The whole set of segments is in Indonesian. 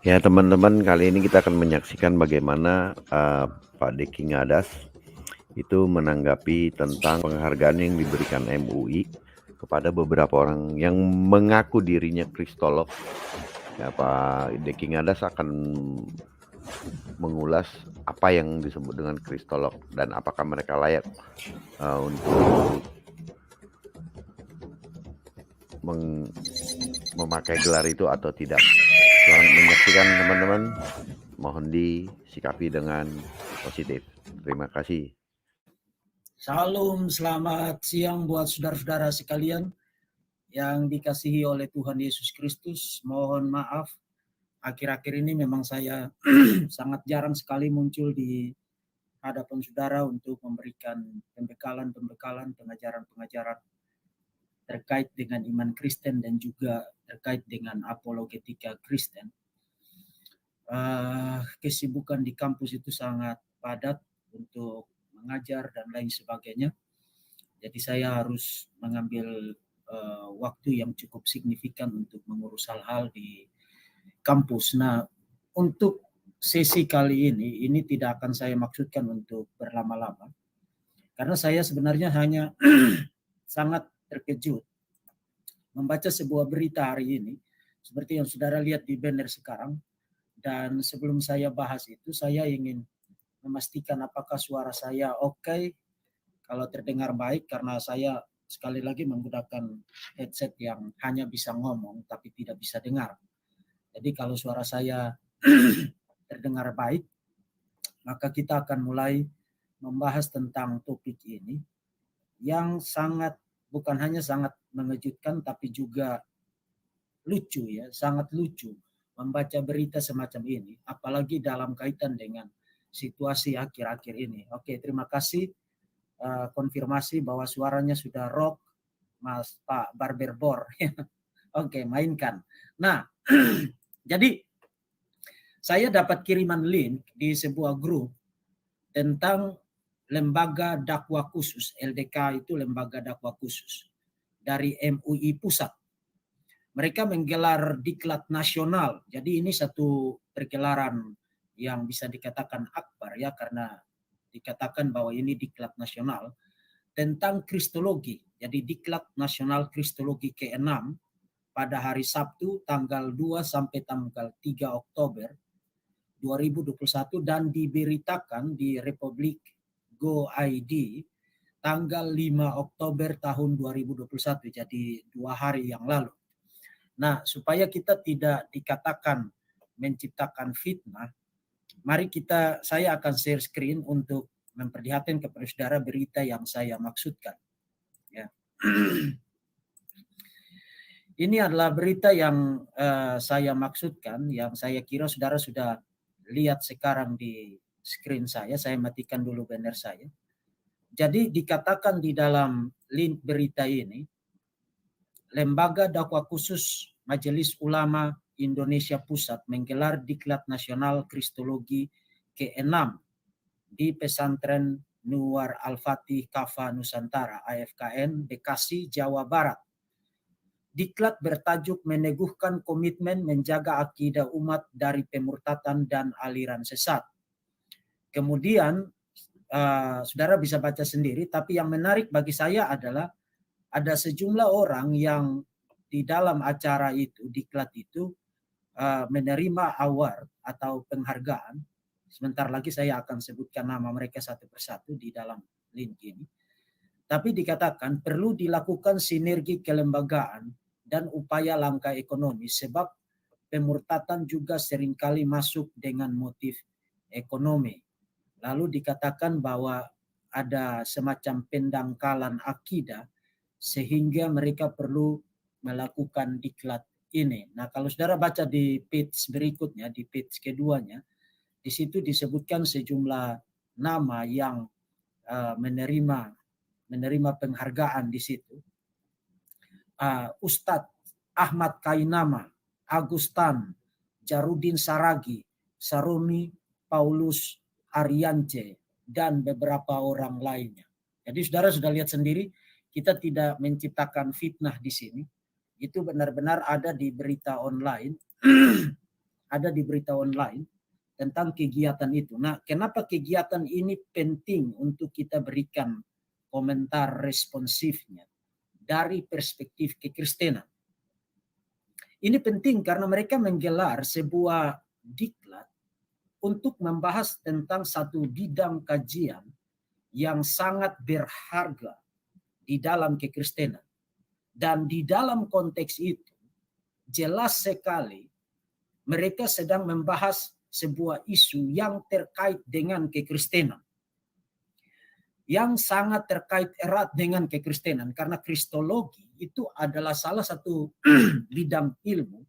Ya teman-teman, kali ini kita akan menyaksikan bagaimana Pak Deki Ngadas itu menanggapi tentang penghargaan yang diberikan MUI kepada beberapa orang yang mengaku dirinya kristolog. Ya, Pak Deki Ngadas akan mengulas apa yang disebut dengan kristolog dan apakah mereka layak untuk memakai gelar itu atau tidak. Selamat menyaksikan teman-teman. Mohon disikapi dengan positif. Terima kasih. Salam, selamat siang buat saudara-saudara sekalian yang dikasihi oleh Tuhan Yesus Kristus. Mohon maaf, akhir-akhir ini memang saya sangat jarang sekali muncul di hadapan saudara untuk memberikan pembekalan, pengajaran-pengajaran terkait dengan iman Kristen dan juga terkait dengan apologetika Kristen. Kesibukan di kampus itu sangat padat untuk mengajar dan lain sebagainya. Jadi saya harus mengambil waktu yang cukup signifikan untuk mengurus hal-hal di kampus. Nah, untuk sesi kali ini tidak akan saya maksudkan untuk berlama-lama. Karena saya sebenarnya hanya sangat terkejut membaca sebuah berita hari ini, seperti yang saudara lihat di banner sekarang. Dan sebelum saya bahas itu, saya ingin memastikan apakah suara saya oke, kalau terdengar baik, karena saya sekali lagi menggunakan headset yang hanya bisa ngomong tapi tidak bisa dengar. Jadi kalau suara saya terdengar baik, maka kita akan mulai membahas tentang topik ini yang bukan hanya sangat mengejutkan tapi juga lucu ya, sangat lucu membaca berita semacam ini, apalagi dalam kaitan dengan situasi akhir-akhir ini. Oke, terima kasih. Konfirmasi bahwa suaranya sudah rock, Mas Pak Barberbor. Oke, mainkan. Nah, jadi saya dapat kiriman link di sebuah grup tentang lembaga dakwah khusus. LDK itu lembaga dakwah khusus dari MUI Pusat. Mereka menggelar diklat nasional. Jadi ini satu pergelaran yang bisa dikatakan akbar ya, karena dikatakan bahwa ini diklat nasional tentang kristologi. Jadi diklat nasional kristologi ke-6 pada hari Sabtu tanggal 2 sampai tanggal 3 Oktober 2021 dan diberitakan di Republik Go ID tanggal 5 Oktober tahun 2021. Jadi 2 hari yang lalu. Nah, supaya kita tidak dikatakan menciptakan fitnah, mari saya akan share screen untuk memperlihatkan kepada saudara berita yang saya maksudkan. Ya. Ini adalah berita yang saya maksudkan, yang saya kira saudara sudah lihat sekarang di screen saya. Saya matikan dulu banner saya. Jadi dikatakan di dalam link berita ini, Lembaga Dakwah Khusus Majelis Ulama Indonesia Pusat menggelar Diklat Nasional Kristologi ke-6 di Pesantren Nuwar Al-Fatih Kafah Nusantara AFKN Bekasi, Jawa Barat. Diklat bertajuk meneguhkan komitmen menjaga akidah umat dari pemurtatan dan aliran sesat. Kemudian saudara bisa baca sendiri, tapi yang menarik bagi saya adalah ada sejumlah orang yang di dalam acara itu, diklat itu, menerima award atau penghargaan. Sebentar lagi saya akan sebutkan nama mereka satu persatu di dalam link ini. Tapi dikatakan perlu dilakukan sinergi kelembagaan dan upaya langkah ekonomi, sebab pemurtatan juga seringkali masuk dengan motif ekonomi. Lalu dikatakan bahwa ada semacam pendangkalan akidah sehingga mereka perlu melakukan diklat ini. Nah, kalau saudara baca di page berikutnya, di page keduanya, di situ disebutkan sejumlah nama yang menerima penghargaan di situ. Ustadz Ahmad Kainama, Agustan, Jarudin Saragi, Sarumi Paulus Ariance, dan beberapa orang lainnya. Jadi saudara sudah lihat sendiri, kita tidak menciptakan fitnah di sini. Itu benar-benar ada di berita online. ada di berita online tentang kegiatan itu. Nah, kenapa kegiatan ini penting untuk kita berikan komentar responsifnya dari perspektif kekristenan? Ini penting karena mereka menggelar sebuah diklat untuk membahas tentang satu bidang kajian yang sangat berharga di dalam kekristenan. Dan di dalam konteks itu, jelas sekali mereka sedang membahas sebuah isu yang terkait dengan kekristenan. Yang sangat terkait erat dengan kekristenan. Karena kristologi itu adalah salah satu bidang ilmu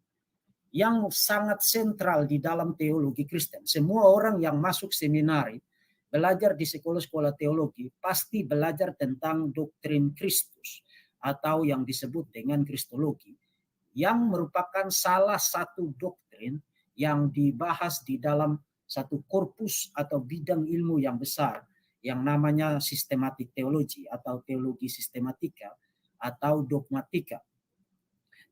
yang sangat sentral di dalam teologi Kristen. Semua orang yang masuk seminari, belajar di sekolah-sekolah teologi, pasti belajar tentang doktrin Kristus atau yang disebut dengan kristologi, yang merupakan salah satu doktrin yang dibahas di dalam satu korpus atau bidang ilmu yang besar yang namanya sistematik teologi atau teologi sistematika atau dogmatika.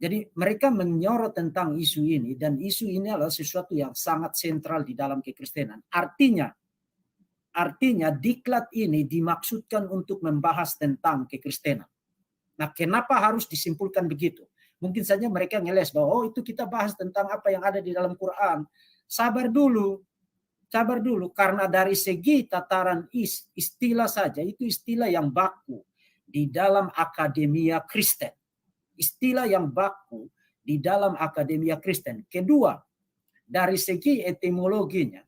Jadi mereka menyorot tentang isu ini, dan isu ini adalah sesuatu yang sangat sentral di dalam kekristenan. Artinya diklat ini dimaksudkan untuk membahas tentang kekristenan. Nah, kenapa harus disimpulkan begitu? Mungkin saja mereka ngeles bahwa itu kita bahas tentang apa yang ada di dalam Quran. Sabar dulu, karena dari segi tataran istilah saja, itu istilah yang baku di dalam akademia Kristen. Istilah yang baku di dalam akademia Kristen. Kedua, dari segi etimologinya,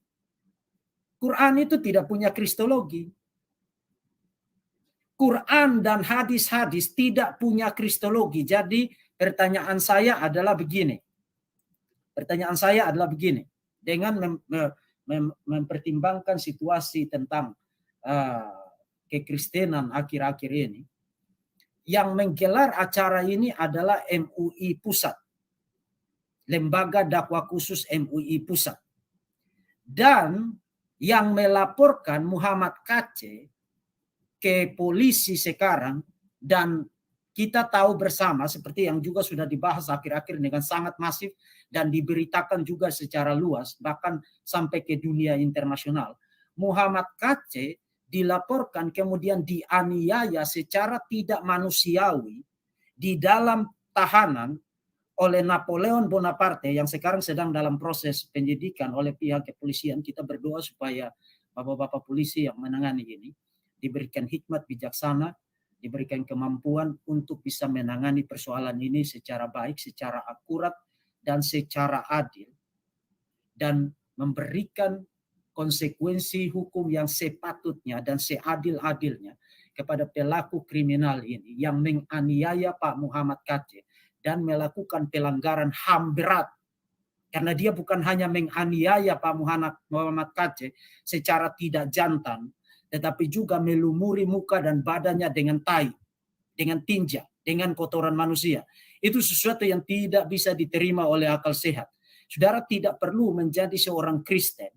Quran itu tidak punya kristologi. Quran dan hadis-hadis tidak punya kristologi. Jadi pertanyaan saya adalah begini. Dengan mempertimbangkan situasi tentang kekristenan akhir-akhir ini, yang menggelar acara ini adalah MUI Pusat, Lembaga Dakwah Khusus MUI Pusat, dan yang melaporkan Muhammad KC ke polisi sekarang, dan kita tahu bersama seperti yang juga sudah dibahas akhir-akhir dengan sangat masif dan diberitakan juga secara luas bahkan sampai ke dunia internasional. Muhammad KC dilaporkan kemudian dianiaya secara tidak manusiawi di dalam tahanan oleh Napoleon Bonaparte yang sekarang sedang dalam proses penyidikan oleh pihak kepolisian. Kita berdoa supaya bapak-bapak polisi yang menangani ini diberikan hikmat bijaksana, diberikan kemampuan untuk bisa menangani persoalan ini secara baik, secara akurat, dan secara adil, dan memberikan konsekuensi hukum yang sepatutnya dan seadil-adilnya kepada pelaku kriminal ini yang menganiaya Pak Muhammad KC dan melakukan pelanggaran HAM berat. Karena dia bukan hanya menganiaya Pak Muhammad KC secara tidak jantan, tetapi juga melumuri muka dan badannya dengan tai, dengan tinja, dengan kotoran manusia. Itu sesuatu yang tidak bisa diterima oleh akal sehat. Saudara tidak perlu menjadi seorang Kristen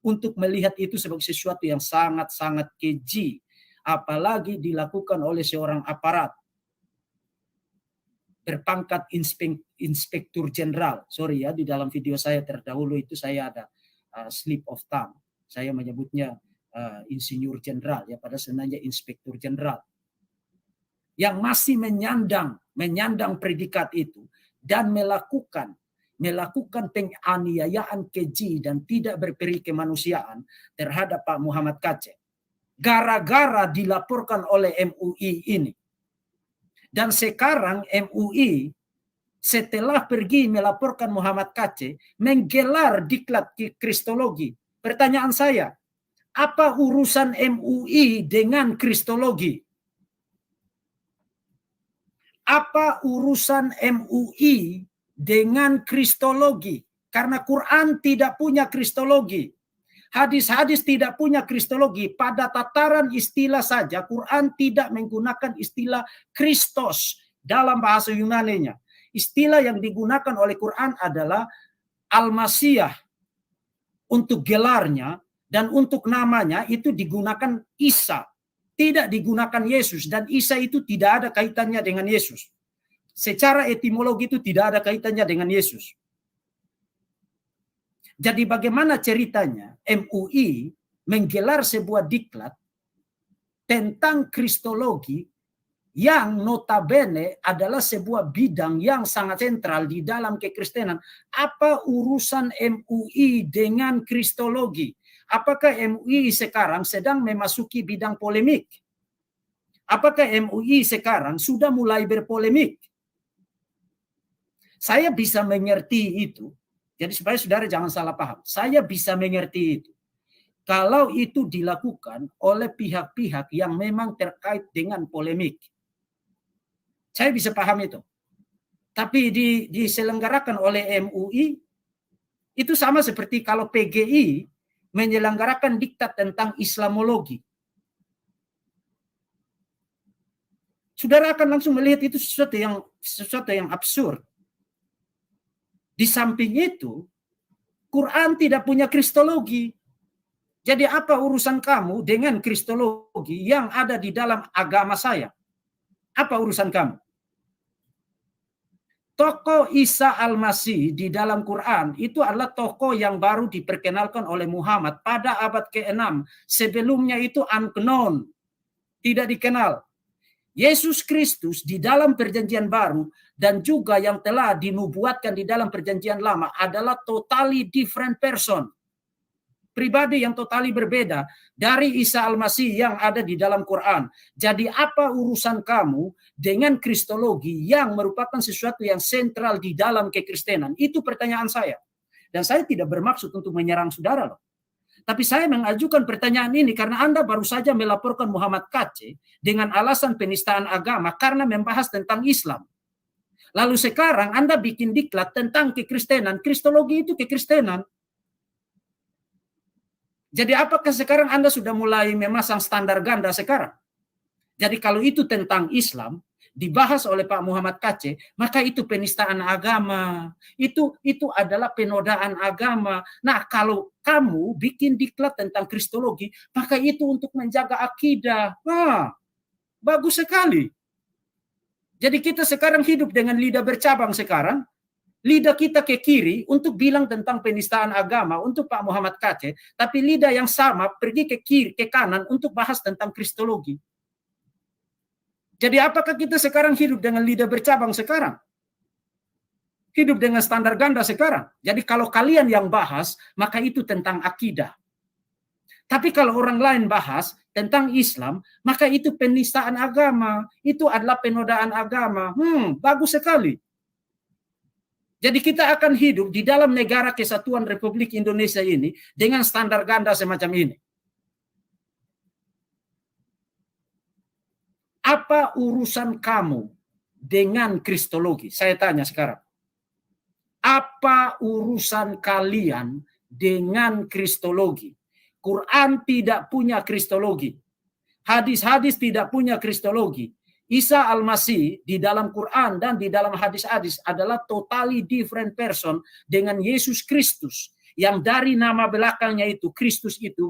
untuk melihat itu sebagai sesuatu yang sangat-sangat keji, apalagi dilakukan oleh seorang aparat berpangkat inspektur jenderal. Sorry ya, di dalam video saya terdahulu itu saya ada slip of tongue. Saya menyebutnya insinyur jenderal, ya pada sebenarnya inspektur jenderal. Yang masih menyandang predikat itu dan melakukan penganiayaan keji dan tidak berperi kemanusiaan terhadap Pak Muhammad KC. Gara-gara dilaporkan oleh MUI ini. Dan sekarang MUI setelah pergi melaporkan Muhammad KC menggelar diklat kristologi. Pertanyaan saya, apa urusan MUI dengan kristologi? Apa urusan MUI dengan kristologi? Karena Quran tidak punya kristologi. Hadis-hadis tidak punya kristologi. Pada tataran istilah saja, Quran tidak menggunakan istilah Kristos dalam bahasa Yunaninya. Istilah yang digunakan oleh Quran adalah Al-Masiyah untuk gelarnya, dan untuk namanya itu digunakan Isa. Tidak digunakan Yesus, dan Isa itu tidak ada kaitannya dengan Yesus. Secara etimologi itu tidak ada kaitannya dengan Yesus. Jadi bagaimana ceritanya MUI menggelar sebuah diklat tentang kristologi yang notabene adalah sebuah bidang yang sangat sentral di dalam kekristenan. Apa urusan MUI dengan kristologi? Apakah MUI sekarang sedang memasuki bidang polemik? Apakah MUI sekarang sudah mulai berpolemik? Saya bisa mengerti itu. Jadi supaya saudara jangan salah paham. Saya bisa mengerti itu. Kalau itu dilakukan oleh pihak-pihak yang memang terkait dengan polemik. Saya bisa paham itu. Tapi diselenggarakan oleh MUI, itu sama seperti kalau PGI menyelenggarakan diktat tentang Islamologi. Saudara akan langsung melihat itu sesuatu yang absurd. Di samping itu, Quran tidak punya kristologi. Jadi apa urusan kamu dengan kristologi yang ada di dalam agama saya? Apa urusan kamu? Tokoh Isa Al-Masih di dalam Quran itu adalah tokoh yang baru diperkenalkan oleh Muhammad pada abad ke-6. Sebelumnya itu unknown, tidak dikenal. Yesus Kristus di dalam perjanjian baru dan juga yang telah dinubuatkan di dalam perjanjian lama adalah totally different person. Pribadi yang totali berbeda dari Isa Al-Masih yang ada di dalam Quran. Jadi apa urusan kamu dengan kristologi yang merupakan sesuatu yang sentral di dalam kekristenan? Itu pertanyaan saya. Dan saya tidak bermaksud untuk menyerang saudara loh. Tapi saya mengajukan pertanyaan ini karena Anda baru saja melaporkan Muhammad Kaceh dengan alasan penistaan agama karena membahas tentang Islam. Lalu sekarang Anda bikin diklat tentang kekristenan. Kristologi itu kekristenan. Jadi apakah sekarang Anda sudah mulai memasang standar ganda sekarang? Jadi kalau itu tentang Islam, dibahas oleh Pak Muhammad Kaceh, maka itu penistaan agama. Itu adalah penodaan agama. Nah, kalau kamu bikin diklat tentang kristologi, maka itu untuk menjaga akidah. Wah, bagus sekali. Jadi kita sekarang hidup dengan lidah bercabang sekarang. Lidah kita ke kiri untuk bilang tentang penistaan agama untuk Pak Muhammad Kaceh, tapi lidah yang sama pergi ke kiri, ke kanan untuk bahas tentang kristologi. Jadi apakah kita sekarang hidup dengan lidah bercabang sekarang? Hidup dengan standar ganda sekarang. Jadi kalau kalian yang bahas, maka itu tentang akidah. Tapi kalau orang lain bahas tentang Islam, maka itu penistaan agama. Itu adalah penodaan agama. Bagus sekali. Jadi kita akan hidup di dalam negara kesatuan Republik Indonesia ini dengan standar ganda semacam ini. Apa urusan kamu dengan kristologi? Saya tanya sekarang. Apa urusan kalian dengan kristologi? Quran tidak punya kristologi. Hadis-hadis tidak punya kristologi. Isa Al-Masih di dalam Quran dan di dalam hadis-hadis adalah totally different person dengan Yesus Kristus. Yang dari nama belakangnya itu, Kristus itu,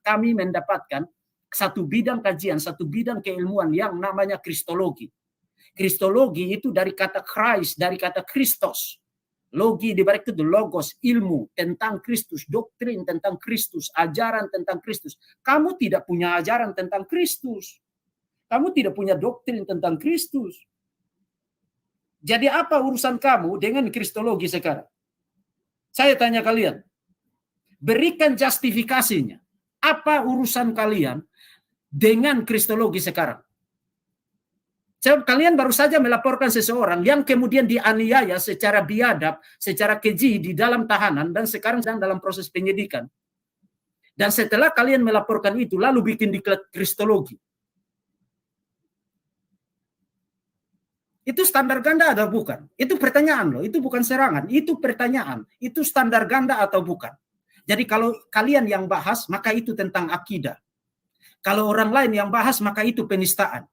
kami mendapatkan satu bidang kajian, satu bidang keilmuan yang namanya kristologi. Kristologi itu dari kata Christ, dari kata Kristos. Logi dibalik itu logos, ilmu tentang Kristus, doktrin tentang Kristus, ajaran tentang Kristus. Kamu tidak punya ajaran tentang Kristus. Kamu tidak punya doktrin tentang Kristus. Jadi apa urusan kamu dengan kristologi sekarang? Saya tanya kalian, berikan justifikasinya. Apa urusan kalian dengan kristologi sekarang? Kalian baru saja melaporkan seseorang yang kemudian dianiaya secara biadab, secara keji di dalam tahanan, dan sekarang sedang dalam proses penyidikan. Dan setelah kalian melaporkan itu, lalu bikin diklat kristologi. Itu standar ganda atau bukan? Itu pertanyaan loh, itu bukan serangan, itu pertanyaan. Itu standar ganda atau bukan? Jadi kalau kalian yang bahas, maka itu tentang akidah. Kalau orang lain yang bahas, maka itu penistaan.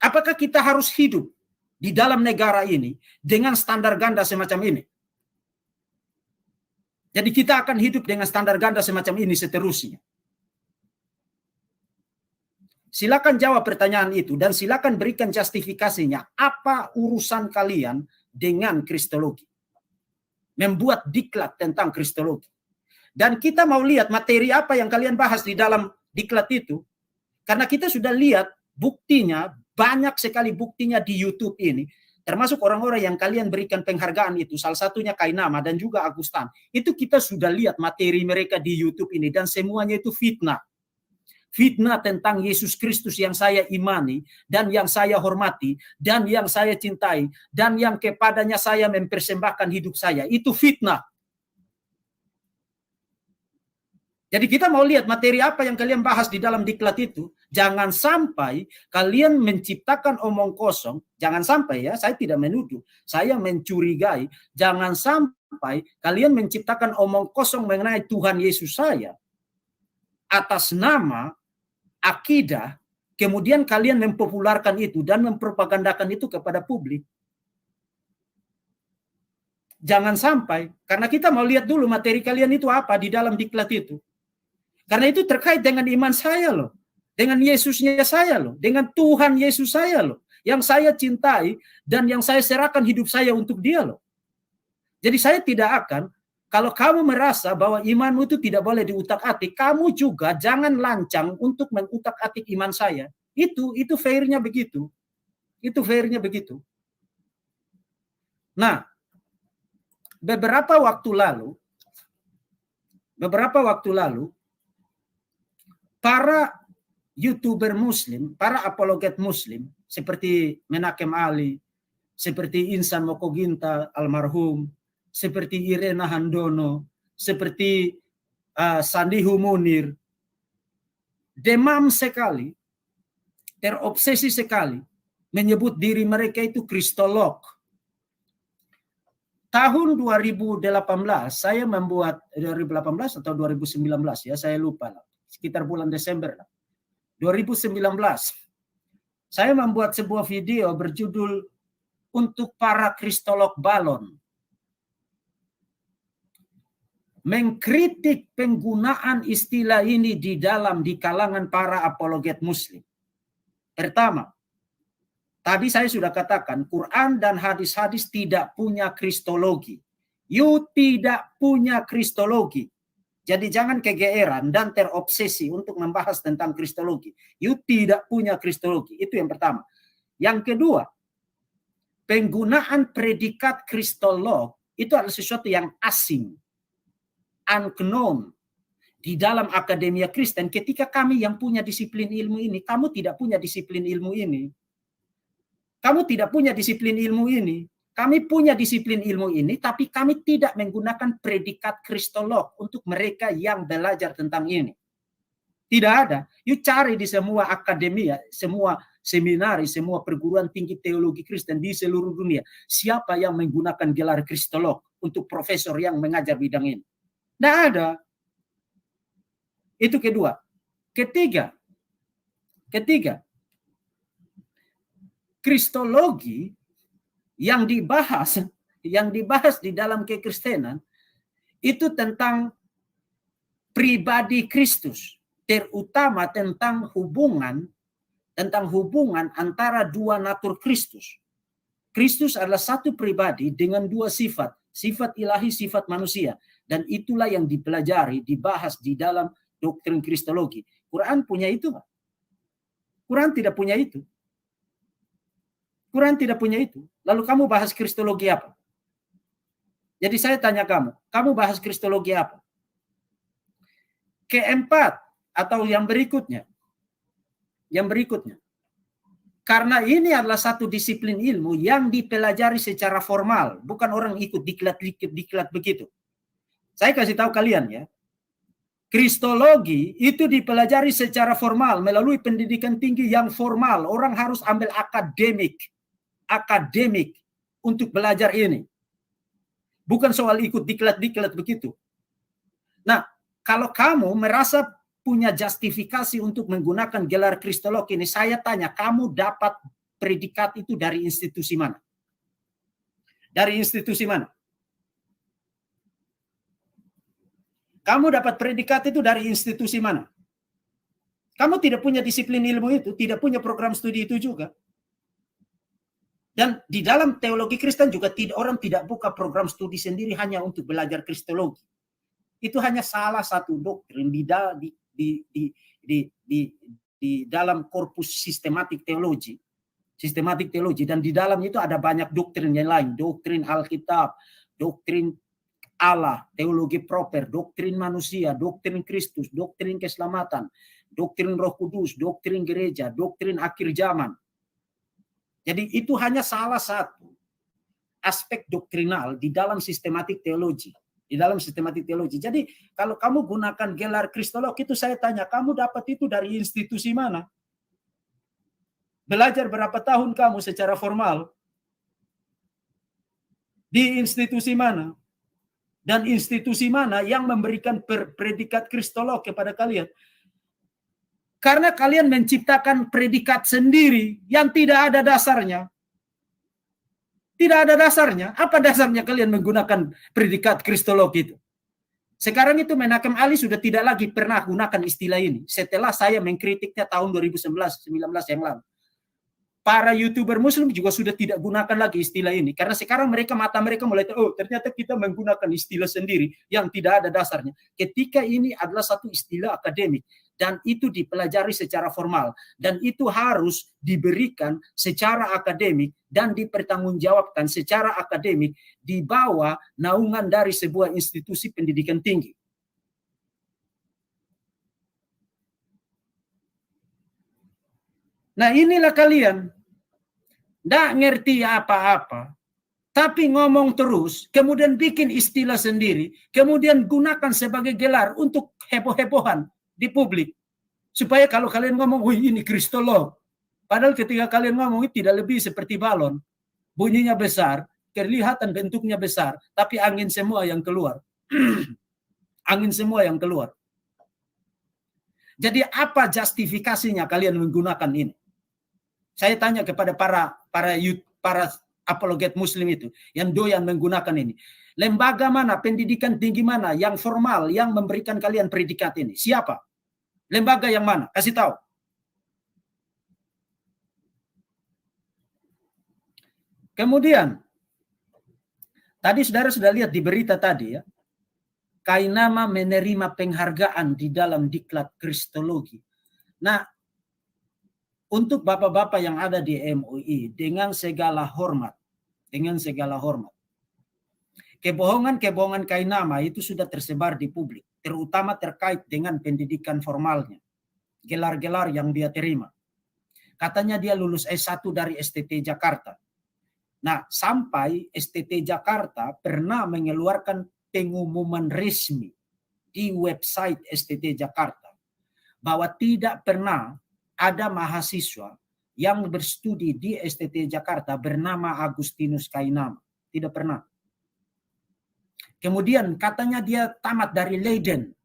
Apakah kita harus hidup di dalam negara ini dengan standar ganda semacam ini? Jadi kita akan hidup dengan standar ganda semacam ini seterusnya. Silakan jawab pertanyaan itu dan silakan berikan justifikasinya. Apa urusan kalian dengan kristologi? membuat diklat tentang kristologi. Dan kita mau lihat materi apa yang kalian bahas di dalam diklat itu. Karena kita sudah lihat buktinya, banyak sekali buktinya di YouTube ini. Termasuk orang-orang yang kalian berikan penghargaan itu. Salah satunya Kainama dan juga Agustan. Itu kita sudah lihat materi mereka di YouTube ini. Dan semuanya itu fitnah. Fitnah tentang Yesus Kristus yang saya imani, dan yang saya hormati, dan yang saya cintai, dan yang kepadanya saya mempersembahkan hidup saya. Itu fitnah. Jadi kita mau lihat materi apa yang kalian bahas di dalam diklat itu. Jangan sampai kalian menciptakan omong kosong. Jangan sampai ya, saya tidak menuduh. Saya mencurigai. Jangan sampai kalian menciptakan omong kosong mengenai Tuhan Yesus saya. Atas nama akidah, kemudian kalian mempopularkan itu dan mempropagandakan itu kepada publik. Jangan sampai, karena kita mau lihat dulu materi kalian itu apa di dalam diklat itu. Karena itu terkait dengan iman saya loh. Dengan Yesusnya saya loh. Dengan Tuhan Yesus saya loh. Yang saya cintai dan yang saya serahkan hidup saya untuk dia loh. Jadi saya tidak akan, kalau kamu merasa bahwa imanmu itu tidak boleh diutak-atik, kamu juga jangan lancang untuk mengutak-atik iman saya. Itu fairnya begitu. Itu fairnya begitu. Nah, beberapa waktu lalu, para YouTuber Muslim, para apologet Muslim, seperti Menakem Ali, seperti Insan Mokoginta almarhum, seperti Irena Handono, seperti Sandihu Munir, demam sekali, terobsesi sekali, menyebut diri mereka itu kristolog. Tahun 2018, saya membuat, 2018 atau 2019 ya, saya lupa lah. Sekitar bulan Desember 2019, saya membuat sebuah video berjudul Untuk Para Kristolog Balon, mengkritik penggunaan istilah ini di kalangan para apologet Muslim. Pertama, tadi saya sudah katakan Quran dan hadis-hadis tidak punya kristologi. You tidak punya kristologi. Jadi jangan kegeeran dan terobsesi untuk membahas tentang kristologi. You tidak punya kristologi. Itu yang pertama. Yang kedua, penggunaan predikat kristolog itu adalah sesuatu yang asing, unknown di dalam akademia Kristen. Ketika kami yang punya disiplin ilmu ini, kamu tidak punya disiplin ilmu ini. Kamu tidak punya disiplin ilmu ini. Kami punya disiplin ilmu ini, tapi kami tidak menggunakan predikat kristolog untuk mereka yang belajar tentang ini. Tidak ada. You cari di semua akademia, semua seminari, semua perguruan tinggi teologi Kristen di seluruh dunia. Siapa yang menggunakan gelar kristolog untuk profesor yang mengajar bidang ini? Tidak ada. Itu kedua. Ketiga, kristologi yang dibahas di dalam kekristenan itu tentang pribadi Kristus, terutama tentang hubungan antara dua natur Kristus. Kristus adalah satu pribadi dengan dua sifat, sifat ilahi, sifat manusia, dan itulah yang dipelajari, dibahas di dalam doktrin kristologi. Quran punya itu, Pak? Quran tidak punya itu. Quran tidak punya itu. Lalu kamu bahas kristologi apa? Jadi saya tanya kamu bahas kristologi apa? Keempat, atau yang berikutnya. Karena ini adalah satu disiplin ilmu yang dipelajari secara formal. Bukan orang ikut diklat begitu. Saya kasih tahu kalian ya. Kristologi itu dipelajari secara formal melalui pendidikan tinggi yang formal. Orang harus ambil akademik untuk belajar ini. Bukan soal ikut diklat begitu. Nah, kalau kamu merasa punya justifikasi untuk menggunakan gelar kristolog ini, saya tanya, kamu dapat predikat itu dari institusi mana? Dari institusi mana? Kamu dapat predikat itu dari institusi mana? Kamu tidak punya disiplin ilmu itu, tidak punya program studi itu juga. Dan di dalam teologi Kristen juga orang tidak buka program studi sendiri hanya untuk belajar Kristologi. Itu hanya salah satu doktrin di dalam korpus sistematik teologi. Sistematik teologi, dan di dalam itu ada banyak doktrin yang lain, doktrin Alkitab, doktrin Allah, teologi proper, doktrin manusia, doktrin Kristus, doktrin keselamatan, doktrin Roh Kudus, doktrin gereja, doktrin akhir zaman. Jadi itu hanya salah satu aspek doktrinal di dalam sistematik teologi. Di dalam sistematik teologi. Jadi kalau kamu gunakan gelar kristolog itu, saya tanya, kamu dapat itu dari institusi mana? Belajar berapa tahun kamu secara formal? Di institusi mana? Dan institusi mana yang memberikan predikat kristolog kepada kalian? Karena kalian menciptakan predikat sendiri yang tidak ada dasarnya. Tidak ada dasarnya. Apa dasarnya kalian menggunakan predikat kristolog itu? Sekarang itu Menakem Ali sudah tidak lagi pernah gunakan istilah ini. Setelah saya mengkritiknya tahun 2019 yang lalu. Para YouTuber Muslim juga sudah tidak gunakan lagi istilah ini. Karena sekarang mata mereka mulai, oh ternyata kita menggunakan istilah sendiri yang tidak ada dasarnya. Ketika ini adalah satu istilah akademik. Dan itu dipelajari secara formal. Dan itu harus diberikan secara akademik dan dipertanggungjawabkan secara akademik di bawah naungan dari sebuah institusi pendidikan tinggi. Nah inilah kalian. Nggak ngerti apa-apa. Tapi ngomong terus, kemudian bikin istilah sendiri, kemudian gunakan sebagai gelar untuk heboh-hebohan di publik. Supaya kalau kalian ngomong, wih ini kristolog. Padahal ketika kalian ngomong itu tidak lebih seperti balon. Bunyinya besar, kelihatan bentuknya besar, tapi angin semua yang keluar. Angin semua yang keluar. Jadi apa justifikasinya kalian menggunakan ini? Saya tanya kepada para apologet Muslim itu yang doyan menggunakan ini. Lembaga mana, pendidikan tinggi mana yang formal yang memberikan kalian predikat ini? Siapa? Lembaga yang mana? Kasih tahu. Kemudian, tadi saudara sudah lihat di berita tadi ya, Kainama menerima penghargaan di dalam diklat kristologi. Nah, untuk bapak-bapak yang ada di MUI, dengan segala hormat, kebohongan-kebohongan Kainama itu sudah tersebar di publik, terutama terkait dengan pendidikan formalnya, gelar-gelar yang dia terima. Katanya dia lulus S1 dari STT Jakarta. Nah, sampai STT Jakarta pernah mengeluarkan pengumuman resmi di website STT Jakarta bahwa tidak pernah ada mahasiswa yang berstudi di STT Jakarta bernama Agustinus Kainama. Tidak pernah. Kemudian katanya dia tamat dari Leiden.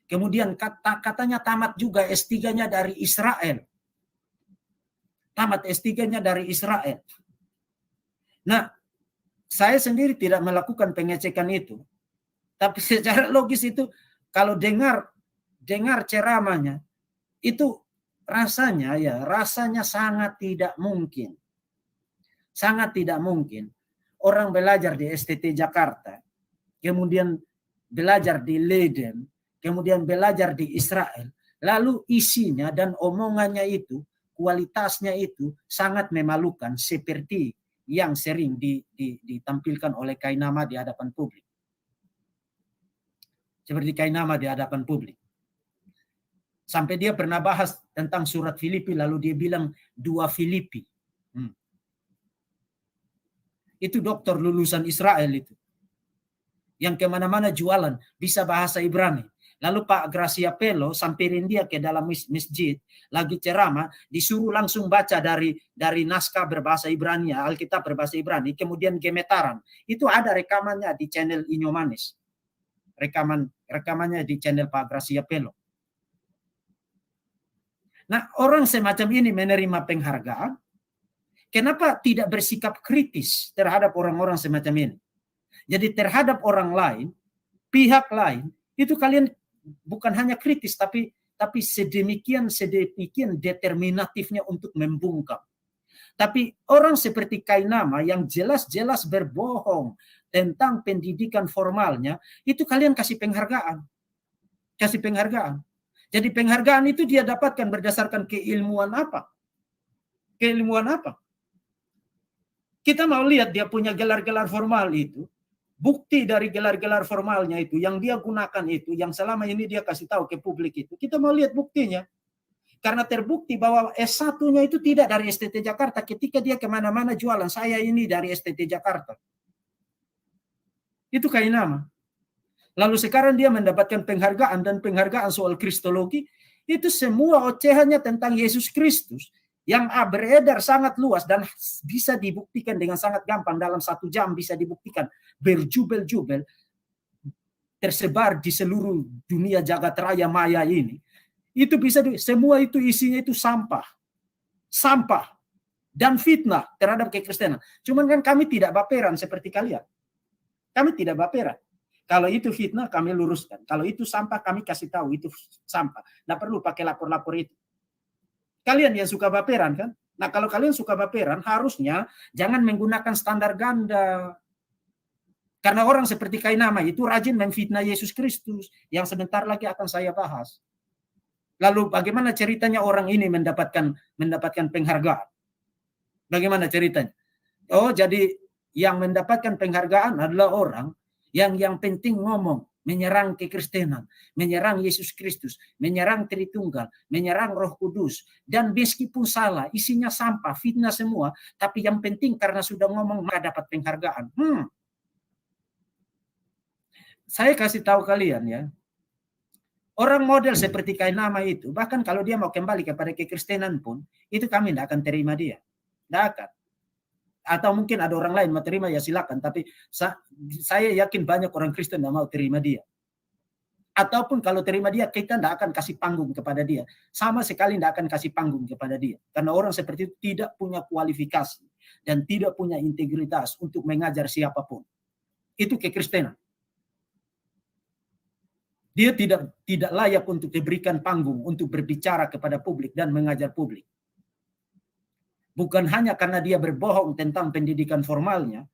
Kemudian katanya tamat juga S3-nya dari Israel. Tamat S3-nya dari Israel. Nah, saya sendiri tidak melakukan pengecekan itu. Tapi secara logis itu, kalau dengar ceramahnya, itu rasanya sangat tidak mungkin. Sangat tidak mungkin orang belajar di STT Jakarta, kemudian belajar di Leiden, kemudian belajar di Israel, lalu isinya dan omongannya itu, kualitasnya itu sangat memalukan seperti yang sering ditampilkan oleh Kainama di hadapan publik. Seperti Kainama di hadapan publik. Sampai dia pernah bahas tentang surat Filipi, lalu dia bilang 2 Filipi. Itu dokter lulusan Israel itu. Yang kemana-mana jualan, bisa bahasa Ibrani. Lalu Pak Gracia Pelo sampirin dia ke dalam masjid, lagi ceramah, disuruh langsung baca dari naskah berbahasa Ibrani, Alkitab berbahasa Ibrani, kemudian gemetaran. Itu ada rekamannya di channel Inyomanis. Rekamannya di channel Pak Gracia Pelo. Nah, orang semacam ini menerima penghargaan. Kenapa tidak bersikap kritis terhadap orang-orang semacam ini? Jadi terhadap orang lain, pihak lain, itu kalian bukan hanya kritis, tapi sedemikian determinatifnya untuk membungkam. Tapi orang seperti Kainama yang jelas-jelas berbohong tentang pendidikan formalnya, itu kalian kasih penghargaan. Kasih penghargaan. Jadi penghargaan itu dia dapatkan berdasarkan keilmuan apa? Keilmuan apa? Kita mau lihat dia punya gelar-gelar formal itu. Bukti dari gelar-gelar formalnya itu, yang dia gunakan itu, yang selama ini dia kasih tahu ke publik itu. Kita mau lihat buktinya. Karena terbukti bahwa S1-nya itu tidak dari STT Jakarta ketika dia kemana-mana jualan. Saya ini dari STT Jakarta. Itu Kainama. Lalu sekarang dia mendapatkan penghargaan, dan penghargaan soal kristologi, itu semua ocehannya tentang Yesus Kristus yang beredar sangat luas dan bisa dibuktikan dengan sangat gampang. Dalam 1 jam bisa dibuktikan berjubel-jubel, tersebar di seluruh dunia jagat raya maya ini. Itu bisa, semua itu isinya itu sampah dan fitnah terhadap kekristenan. Cuman kan kami tidak baperan seperti kalian. Kami tidak baperan. Kalau itu fitnah kami luruskan. Kalau itu sampah kami kasih tahu itu sampah. Nggak perlu pakai lapor-lapor itu. Kalian yang suka baperan kan? Nah, kalau kalian suka baperan, harusnya jangan menggunakan standar ganda. Karena orang seperti Kainama itu rajin memfitnah Yesus Kristus yang sebentar lagi akan saya bahas. Lalu bagaimana ceritanya orang ini mendapatkan penghargaan? Bagaimana ceritanya? Oh, jadi yang mendapatkan penghargaan adalah orang yang penting ngomong, menyerang kekristenan, menyerang Yesus Kristus, menyerang Tritunggal, menyerang Roh Kudus, dan meskipun salah, isinya sampah, fitnah semua, tapi yang penting karena sudah ngomong maka dapat penghargaan. Saya kasih tahu kalian ya, orang model seperti Kainama itu, bahkan kalau dia mau kembali kepada kekristenan pun, itu kami tidak akan terima dia. Tidak akan. Atau mungkin ada orang lain mau terima, ya silakan. Tapi saya yakin banyak orang Kristen tidak mau terima dia. Ataupun kalau terima dia, kita tidak akan kasih panggung kepada dia. Sama sekali tidak akan kasih panggung kepada dia. Karena orang seperti itu tidak punya kualifikasi dan tidak punya integritas untuk mengajar siapapun. Itu kekristenan. Dia tidak layak untuk diberikan panggung untuk berbicara kepada publik dan mengajar publik. Bukan hanya karena dia berbohong tentang pendidikan formalnya,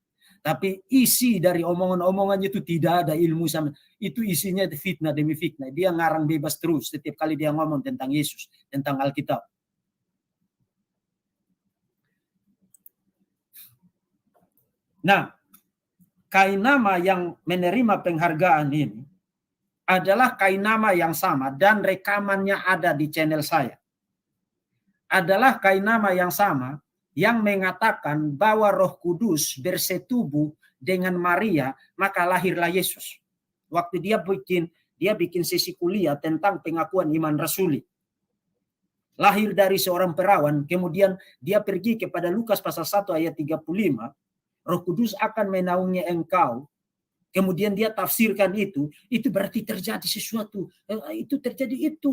tapi isi dari omongan-omongannya itu tidak ada ilmu sama. Itu isinya fitnah demi fitnah. Dia ngarang bebas terus setiap kali dia ngomong tentang Yesus, tentang Alkitab. Nah, Kainama yang menerima penghargaan ini adalah Kainama yang sama dan rekamannya ada di channel saya. Adalah Kainama yang sama yang mengatakan bahwa Roh Kudus bersetubuh dengan Maria, maka lahirlah Yesus. Waktu dia bikin sesi kuliah tentang pengakuan iman rasuli. Lahir dari seorang perawan, kemudian dia pergi kepada Lukas pasal 1 ayat 35, Roh Kudus akan menaungi engkau. Kemudian dia tafsirkan itu berarti terjadi sesuatu. Itu terjadi itu.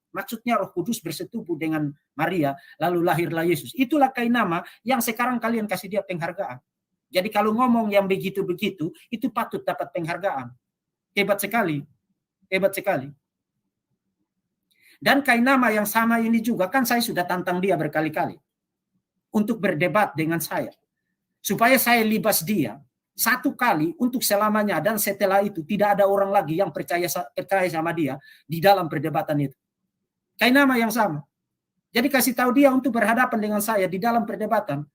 Maksudnya Roh Kudus bersetubuh dengan Maria, lalu lahirlah Yesus. Itulah Kainama yang sekarang kalian kasih dia penghargaan. Jadi kalau ngomong yang begitu-begitu, itu patut dapat penghargaan. Hebat sekali. Hebat sekali. Dan Kainama yang sama ini juga, kan saya sudah tantang dia berkali-kali untuk berdebat dengan saya. Supaya saya libas dia. Satu kali untuk selamanya, dan setelah itu tidak ada orang lagi yang percaya sama dia di dalam perdebatan itu. Kainama yang sama. Jadi kasih tahu dia untuk berhadapan dengan saya di dalam perdebatan.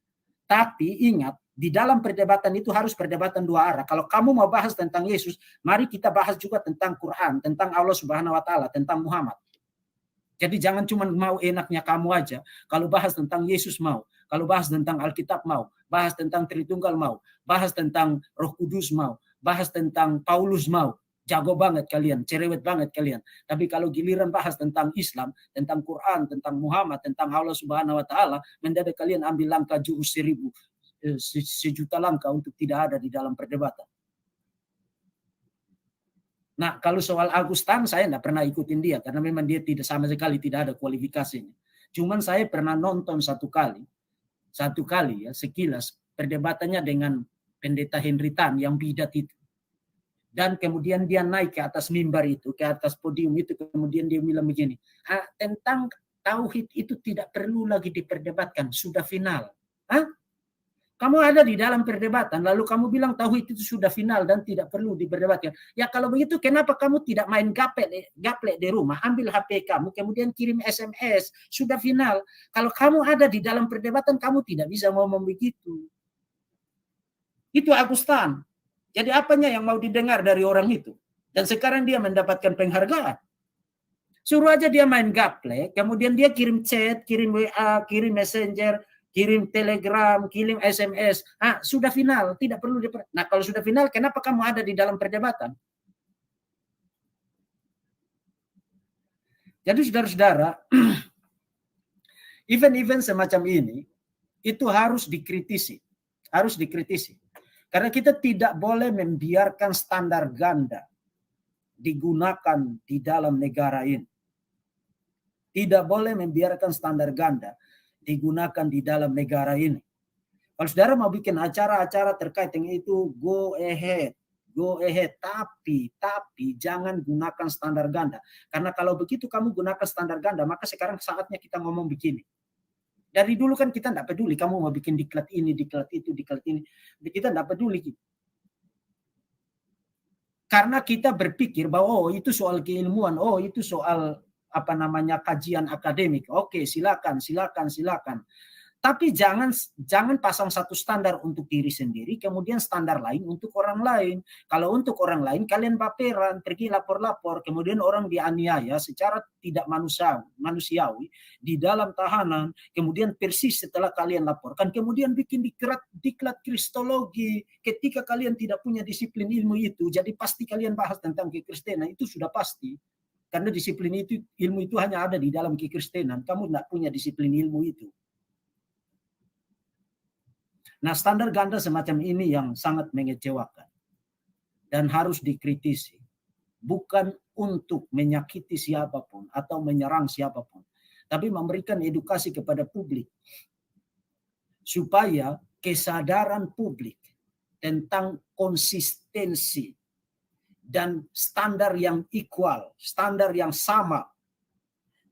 Tapi ingat, di dalam perdebatan itu harus perdebatan dua arah. Kalau kamu mau bahas tentang Yesus, mari kita bahas juga tentang Quran, tentang Allah Subhanahu wa taala, tentang Muhammad. Jadi jangan cuma mau enaknya kamu aja. Kalau bahas tentang Yesus mau, kalau bahas tentang Alkitab mau, bahas tentang Tritunggal mau, bahas tentang Roh Kudus mau, bahas tentang Paulus mau. Jago banget kalian, cerewet banget kalian. Tapi kalau giliran bahas tentang Islam, tentang Quran, tentang Muhammad, tentang Allah Subhanahu wa taala, mendadak kalian ambil langkah jurus 1.000 langkah untuk tidak ada di dalam perdebatan. Nah, kalau soal Agustan saya tidak pernah ikutin dia karena memang dia tidak sama sekali tidak ada kualifikasinya. Cuman saya pernah nonton satu kali ya sekilas perdebatannya dengan pendeta Henry Tan yang bidat itu. Dan kemudian dia naik ke atas mimbar itu, ke atas podium itu, kemudian dia bilang begini, tentang tauhid itu tidak perlu lagi diperdebatkan, sudah final. Hah? Kamu ada di dalam perdebatan, lalu kamu bilang tauhid itu sudah final dan tidak perlu diperdebatkan. Ya kalau begitu, kenapa kamu tidak main gaplek di rumah, ambil HP kamu, kemudian kirim SMS, sudah final. Kalau kamu ada di dalam perdebatan, kamu tidak bisa ngomong begitu. Itu Agustan. Jadi apanya yang mau didengar dari orang itu? Dan sekarang dia mendapatkan penghargaan. Suruh aja dia main gaplek, kemudian dia kirim chat, kirim WA, kirim messenger, kirim telegram, kirim SMS. Sudah final, tidak perlu Nah, kalau sudah final, kenapa kamu ada di dalam perdebatan? Jadi saudara-saudara, event-event semacam ini itu harus dikritisi. Harus dikritisi. Karena kita tidak boleh membiarkan standar ganda digunakan di dalam negara ini. Tidak boleh membiarkan standar ganda digunakan di dalam negara ini. Kalau saudara mau bikin acara-acara terkait dengan itu, go ahead. Tapi jangan gunakan standar ganda. Karena kalau begitu kamu gunakan standar ganda, maka sekarang saatnya kita ngomong begini. Dari dulu kan kita tidak peduli, kamu mau bikin diklat ini, diklat itu, diklat ini. Kita tidak peduli. Karena kita berpikir bahwa itu soal keilmuan, itu soal kajian akademik. Oke, silakan. Tapi jangan pasang satu standar untuk diri sendiri, kemudian standar lain untuk orang lain. Kalau untuk orang lain, kalian baperan, pergi lapor-lapor, kemudian orang dianiaya secara tidak manusiawi di dalam tahanan, kemudian persis setelah kalian laporkan, kemudian bikin diklat kristologi. Ketika kalian tidak punya disiplin ilmu itu, jadi pasti kalian bahas tentang kekristenan, itu sudah pasti. Karena disiplin itu, ilmu itu hanya ada di dalam kekristenan. Kamu tidak punya disiplin ilmu itu. Nah, standar ganda semacam ini yang sangat mengecewakan dan harus dikritisi. Bukan untuk menyakiti siapapun atau menyerang siapapun, tapi memberikan edukasi kepada publik supaya kesadaran publik tentang konsistensi dan standar yang equal, standar yang sama,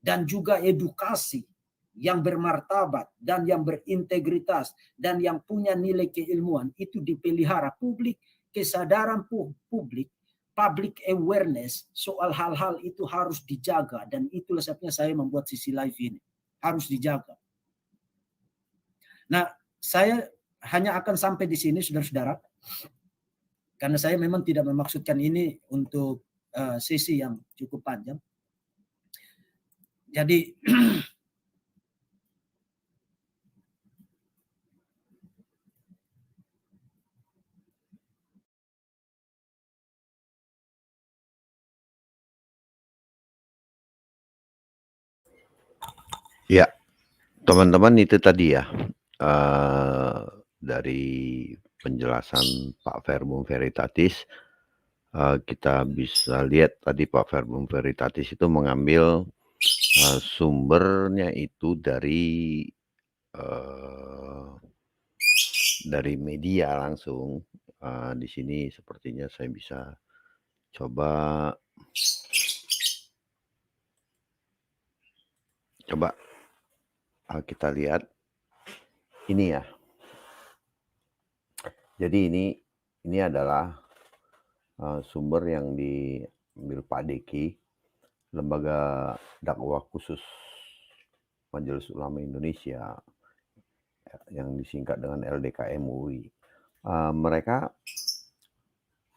dan juga edukasi yang bermartabat dan yang berintegritas dan yang punya nilai keilmuan itu dipelihara. Publik, kesadaran publik, public awareness soal hal-hal itu harus dijaga, dan itulah sebabnya saya membuat sisi live ini, harus dijaga. Nah, saya hanya akan sampai di sini saudara-saudara, karena saya memang tidak memaksudkan ini untuk sesi yang cukup panjang. Jadi Ya, teman-teman, itu tadi ya dari penjelasan Pak Verbum Veritatis, kita bisa lihat tadi Pak Verbum Veritatis itu mengambil sumbernya itu dari media langsung. Di sini sepertinya saya bisa coba kita lihat ini ya. Jadi ini adalah sumber yang diambil Pak Deki, Lembaga Dakwah Khusus Majelis Ulama Indonesia, yang disingkat dengan LDK MUI. Mereka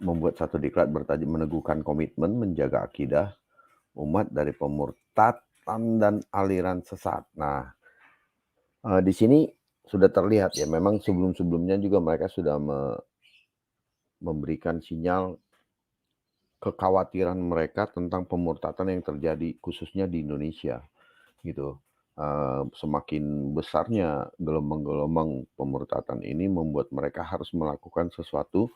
membuat satu diklat bertajuk meneguhkan komitmen menjaga akidah umat dari pemurtatan dan aliran sesat. Nah, di sini sudah terlihat ya, memang sebelum-sebelumnya juga mereka sudah memberikan sinyal kekhawatiran mereka tentang pemurtatan yang terjadi khususnya di Indonesia gitu. Semakin besarnya gelombang-gelombang pemurtatan ini membuat mereka harus melakukan sesuatu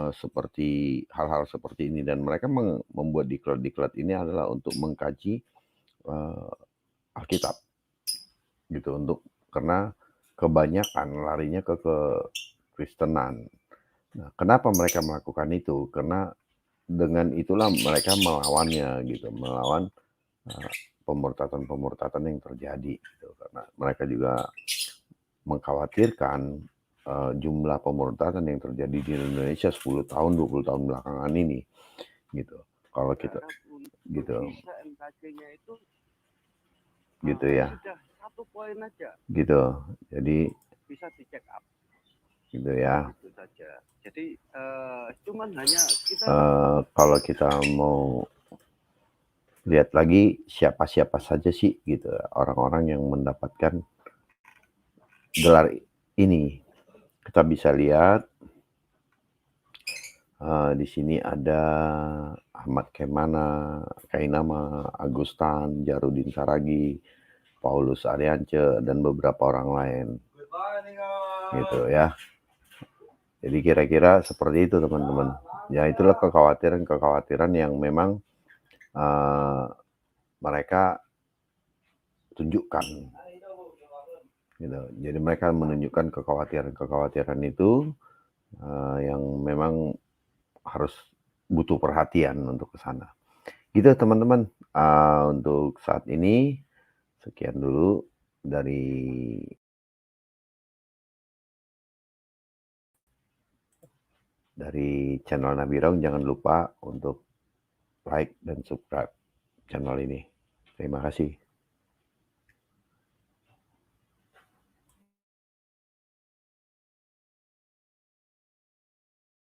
seperti hal-hal seperti ini, dan mereka membuat diklat-diklat ini adalah untuk mengkaji Alkitab gitu, karena kebanyakan larinya ke Kristenan. Nah, kenapa mereka melakukan itu? Karena dengan itulah mereka melawannya gitu, melawan pemurtatan yang terjadi gitu. Karena mereka juga mengkhawatirkan jumlah pemurtatan yang terjadi di Indonesia 10 tahun 20 tahun belakangan ini gitu. Kalau kita gitu. Bisa MKC-nya itu Gitu ya. sudah 1 poin aja. Gitu. Jadi bisa di-check up. Gitu ya. Itu saja. Jadi cuman hanya kita kalau kita mau lihat lagi siapa-siapa saja sih gitu orang-orang yang mendapatkan gelar ini. Kita bisa lihat di sini ada Ahmad Kemana, Kainama, Agustan, Jarudin Saragi, Paulus Ariance, dan beberapa orang lain. Gitu ya. Jadi kira-kira seperti itu teman-teman. Ya itulah kekhawatiran yang memang mereka tunjukkan. Gitu. Jadi mereka menunjukkan kekhawatiran itu yang memang harus butuh perhatian untuk ke sana. Gitu teman-teman. Untuk saat ini sekian dulu dari channel Nabirong. Jangan lupa untuk like dan subscribe channel ini. Terima kasih.